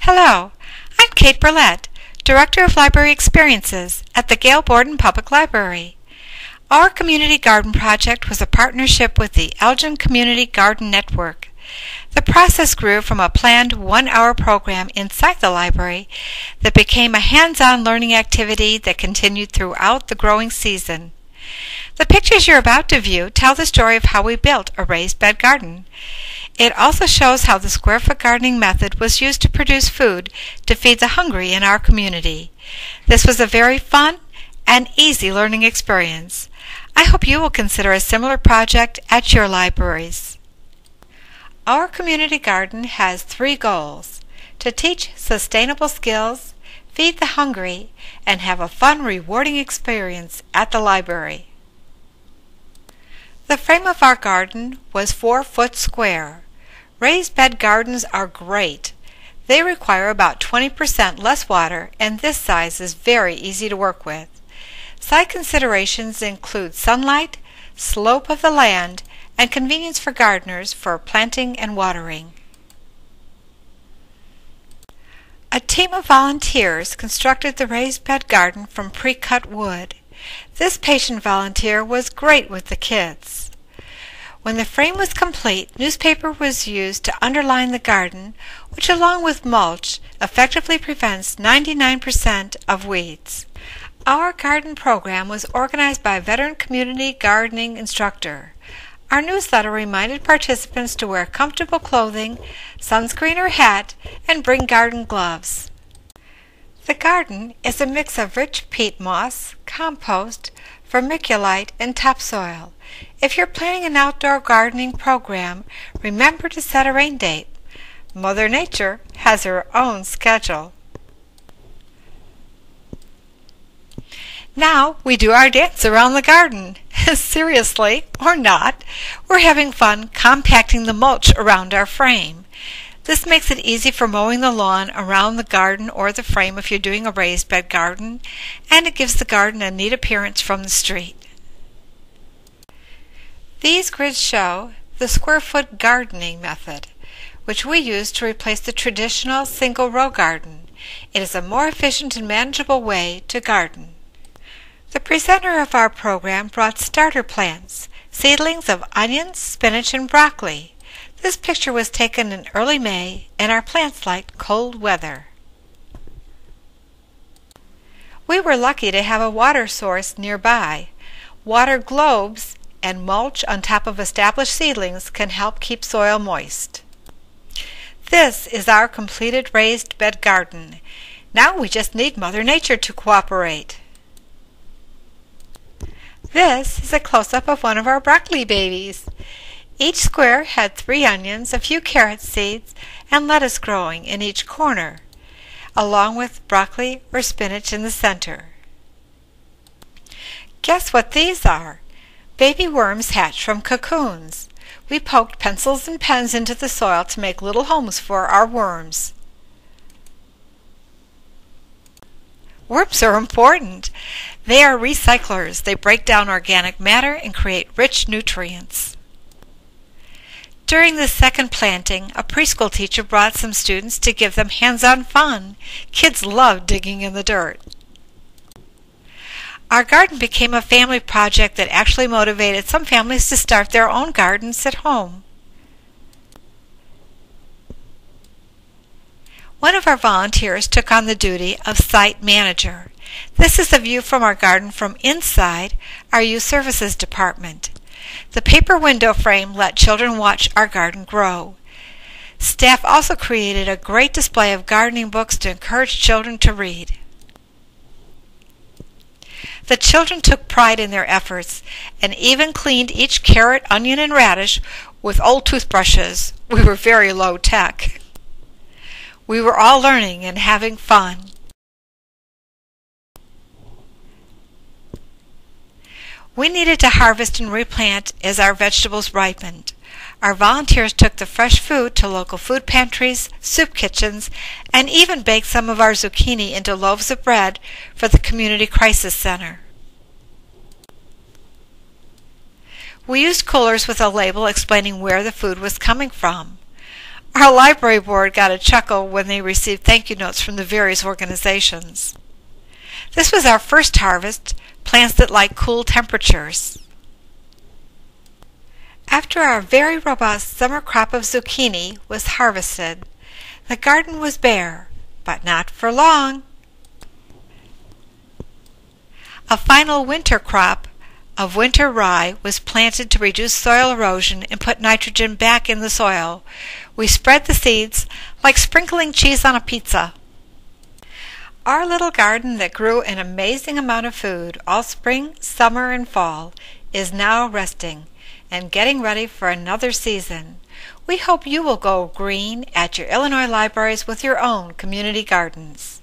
Hello, I'm Kate Burlett, Director of Library Experiences at the Gail Borden Public Library. Our community garden project was a partnership with the Elgin Community Garden Network. The process grew from a planned one-hour program inside the library that became a hands-on learning activity that continued throughout the growing season. The pictures you're about to view tell the story of how we built a raised bed garden. It also shows how the square foot gardening method was used to produce food to feed the hungry in our community. This was a very fun and easy learning experience. I hope you will consider a similar project at your libraries. Our community garden has 3 goals: to teach sustainable skills, feed the hungry, and have a fun, rewarding experience at the library. The frame of our garden was 4 foot square. Raised bed gardens are great. They require about 20% less water, and this size is very easy to work with. Site considerations include sunlight, slope of the land, and convenience for gardeners for planting and watering. A team of volunteers constructed the raised bed garden from pre-cut wood. This patient volunteer was great with the kids. When the frame was complete, newspaper was used to underline the garden, which along with mulch effectively prevents 99% of weeds. Our garden program was organized by a veteran community gardening instructor. Our newsletter reminded participants to wear comfortable clothing, sunscreen or hat, and bring garden gloves. The garden is a mix of rich peat moss, compost, vermiculite, and topsoil. If you're planning an outdoor gardening program, remember to set a rain date. Mother Nature has her own schedule. Now we do our dance around the garden. Seriously, or not, we're having fun compacting the mulch around our frame. This makes it easy for mowing the lawn around the garden or the frame if you're doing a raised bed garden, and it gives the garden a neat appearance from the street. These grids show the square foot gardening method, which we use to replace the traditional single row garden. It is a more efficient and manageable way to garden. The presenter of our program brought starter plants, seedlings of onions, spinach, and broccoli. This picture was taken in early May, and our plants liked cold weather. We were lucky to have a water source nearby. Water globes and mulch on top of established seedlings can help keep soil moist. This is our completed raised bed garden. Now we just need Mother Nature to cooperate. This is a close-up of one of our broccoli babies. Each square had 3 onions, a few carrot seeds, and lettuce growing in each corner, along with broccoli or spinach in the center. Guess what these are? Baby worms hatched from cocoons. We poked pencils and pens into the soil to make little homes for our worms. Worms are important. They are recyclers. They break down organic matter and create rich nutrients. During the second planting, a preschool teacher brought some students to give them hands-on fun. Kids love digging in the dirt. Our garden became a family project that actually motivated some families to start their own gardens at home. One of our volunteers took on the duty of site manager. This is a view from our garden from inside our youth services department. The paper window frame let children watch our garden grow. Staff also created a great display of gardening books to encourage children to read. The children took pride in their efforts and even cleaned each carrot, onion, and radish with old toothbrushes. We were very low tech. We were all learning and having fun. We needed to harvest and replant as our vegetables ripened. Our volunteers took the fresh food to local food pantries, soup kitchens, and even baked some of our zucchini into loaves of bread for the Community Crisis Center. We used coolers with a label explaining where the food was coming from. Our library board got a chuckle when they received thank you notes from the various organizations. This was our first harvest, plants that like cool temperatures. After our very robust summer crop of zucchini was harvested, the garden was bare, but not for long. A final winter crop of winter rye was planted to reduce soil erosion and put nitrogen back in the soil. We spread the seeds like sprinkling cheese on a pizza. Our little garden that grew an amazing amount of food all spring, summer, and fall is now resting and getting ready for another season. We hope you will go green at your Illinois libraries with your own community gardens.